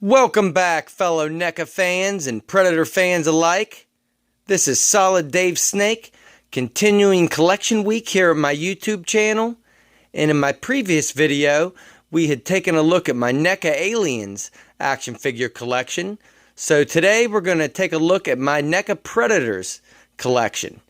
Welcome back, fellow NECA fans and Predator fans alike. This is Solid Dave Snake, continuing collection week here at my YouTube channel. And in my previous video, we had taken a look at my NECA Aliens action figure collection. So today we're going to take a look at my NECA Predators collection.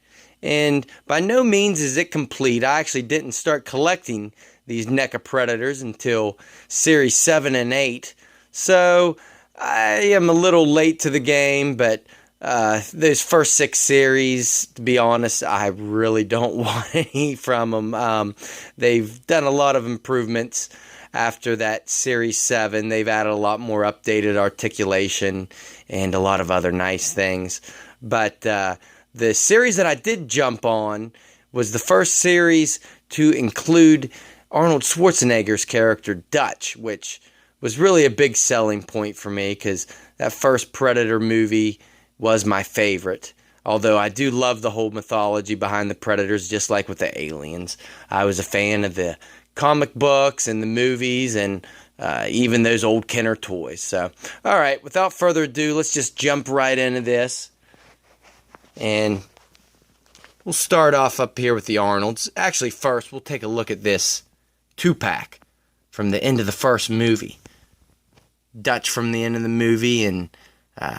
And by no means is it complete. I actually didn't start collecting these NECA Predators until Series 7 and 8. So I am a little late to the game, but those first 6 series, to be honest, I really don't want any from them. They've done a lot of improvements after that Series 7. They've added a lot more updated articulation and a lot of other nice things. But the series that I did jump on was the first series to include Arnold Schwarzenegger's character Dutch, which was really a big selling point for me because that first Predator movie was my favorite. Although I do love the whole mythology behind the Predators, just like with the Aliens. I was a fan of the comic books and the movies and even those old Kenner toys. So, alright, without further ado, let's just jump right into this. And we'll start off up here with the Arnolds. Actually, first, we'll take a look at this 2-pack from the end of the first movie. Dutch from the end of the movie and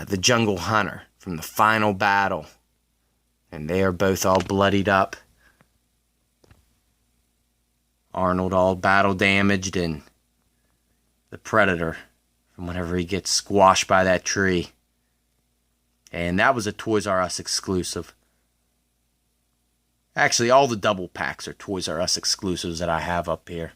the Jungle Hunter from the final battle. And they are both all bloodied up. Arnold all battle damaged and the Predator from whenever he gets squashed by that tree. And that was a Toys R Us exclusive. Actually, all the double packs are Toys R Us exclusives that I have up here.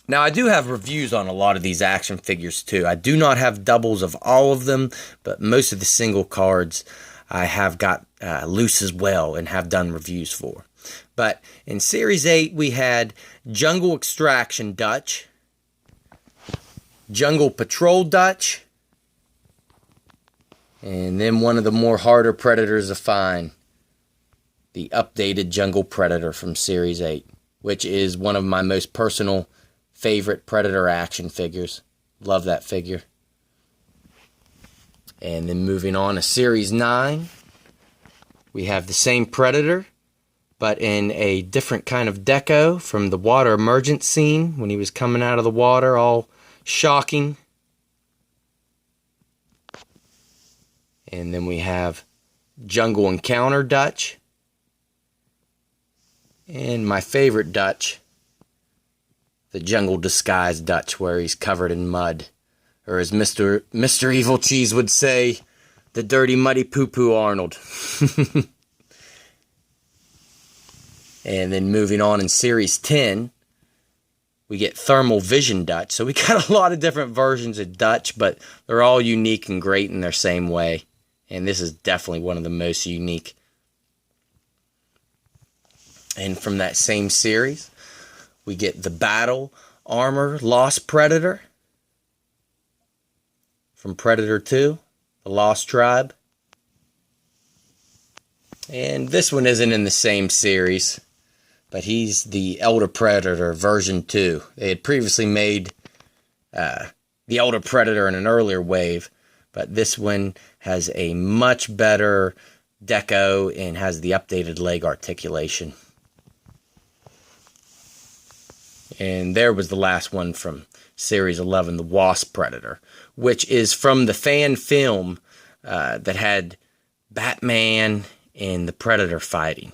Now, I do have reviews on a lot of these action figures, too. I do not have doubles of all of them, but most of the single cards I have got loose as well and have done reviews for. But in Series 8, we had Jungle Extraction Dutch, Jungle Patrol Dutch, and then one of the more harder Predators to find, the updated Jungle Predator from Series 8, which is one of my most personal favorite Predator action figures. Love that figure. And then moving on to Series 9, we have the same Predator, but in a different kind of deco from the water emergence scene when he was coming out of the water, all shocking. And then we have Jungle Encounter Dutch. And my favorite Dutch, the Jungle Disguise Dutch, where he's covered in mud. Or as Mr. Evil Cheese would say, the dirty, muddy poo-poo Arnold. And then moving on in Series 10, we get Thermal Vision Dutch. So we got a lot of different versions of Dutch, but they're all unique and great in their same way. And this is definitely one of the most unique. And from that same series, we get the Battle Armor Lost Predator from Predator 2, the Lost Tribe. And this one isn't in the same series, but he's the Elder Predator version 2. They had previously made the Elder Predator in an earlier wave, but this one has a much better deco and has the updated leg articulation. And there was the last one from Series 11, the Wasp Predator, which is from the fan film that had Batman and the Predator fighting.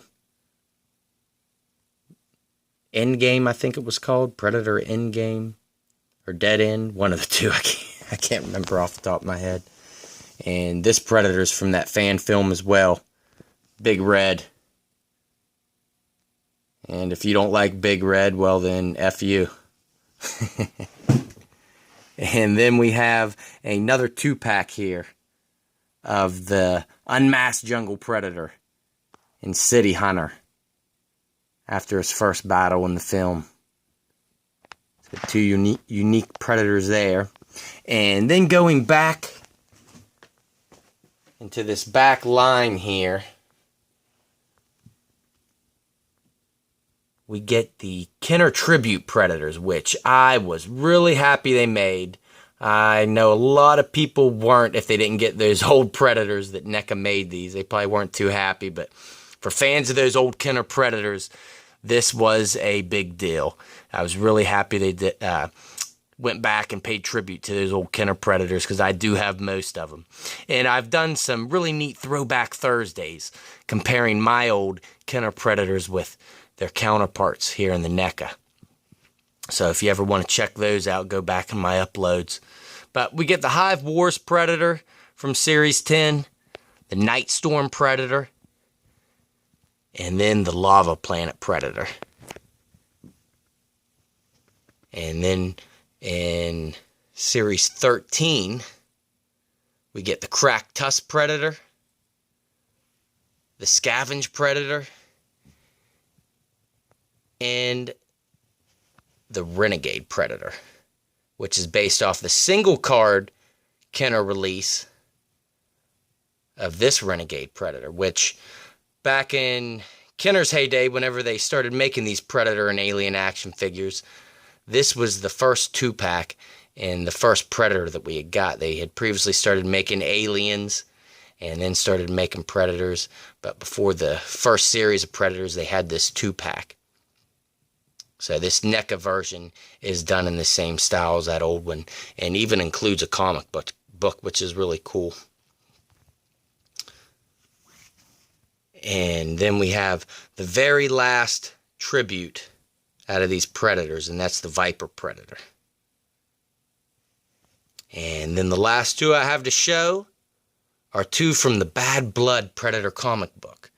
Endgame, I think it was called. Predator Endgame. Or Dead End. One of the two. I can't remember off the top of my head. And this Predator's from that fan film as well. Big Red. And if you don't like Big Red, well then, F you. And then we have another 2-pack here of the Unmasked Jungle Predator and City Hunter after his first battle in the film. So 2 unique Predators there. And then going back into this back line here, we get the Kenner Tribute Predators, which I was really happy they made. I know a lot of people weren't, if they didn't get those old Predators that NECA made these. They probably weren't too happy, but for fans of those old Kenner Predators, this was a big deal. I was really happy they went back and paid tribute to those old Kenner Predators, because I do have most of them. And I've done some really neat Throwback Thursdays comparing my old Kenner Predators with their counterparts here in the NECA. So if you ever want to check those out, go back in my uploads. But we get the Hive Wars Predator from Series 10, the Night Storm Predator, and then the Lava Planet Predator. And then in Series 13, we get the Cracked Tusk Predator, the Scavenge Predator, and the Renegade Predator, which is based off the single card Kenner release of this Renegade Predator, which back in Kenner's heyday, whenever they started making these Predator and Alien action figures, this was the first 2-pack and the first Predator that we had got. They had previously started making Aliens and then started making Predators, but before the first series of Predators, they had this 2-pack. So this NECA version is done in the same style as that old one, and even includes a comic book, which is really cool. And then we have the very last tribute out of these Predators, and that's the Viper Predator. And then the last two I have to show are two from the Bad Blood Predator comic book.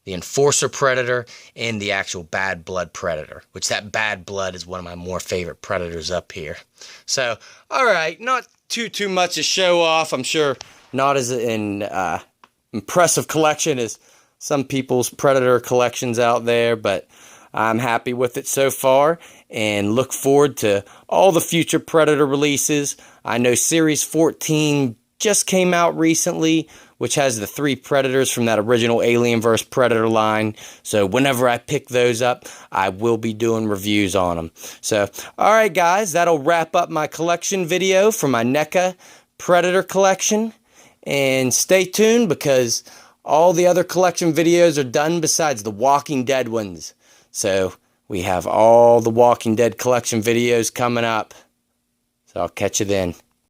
The Enforcer Predator and the actual Bad Blood Predator, which that Bad Blood is one of my more favorite Predators up here. So, alright, not too much to show off. I'm sure not as an impressive collection as some people's Predator collections out there, but I'm happy with it so far and look forward to all the future Predator releases. I know Series 14 just came out recently, which has the 3 Predators from that original Alien vs. Predator line. So whenever I pick those up, I will be doing reviews on them. So, alright guys, that'll wrap up my collection video for my NECA Predator collection. And stay tuned, because all the other collection videos are done besides the Walking Dead ones. So we have all the Walking Dead collection videos coming up. So I'll catch you then.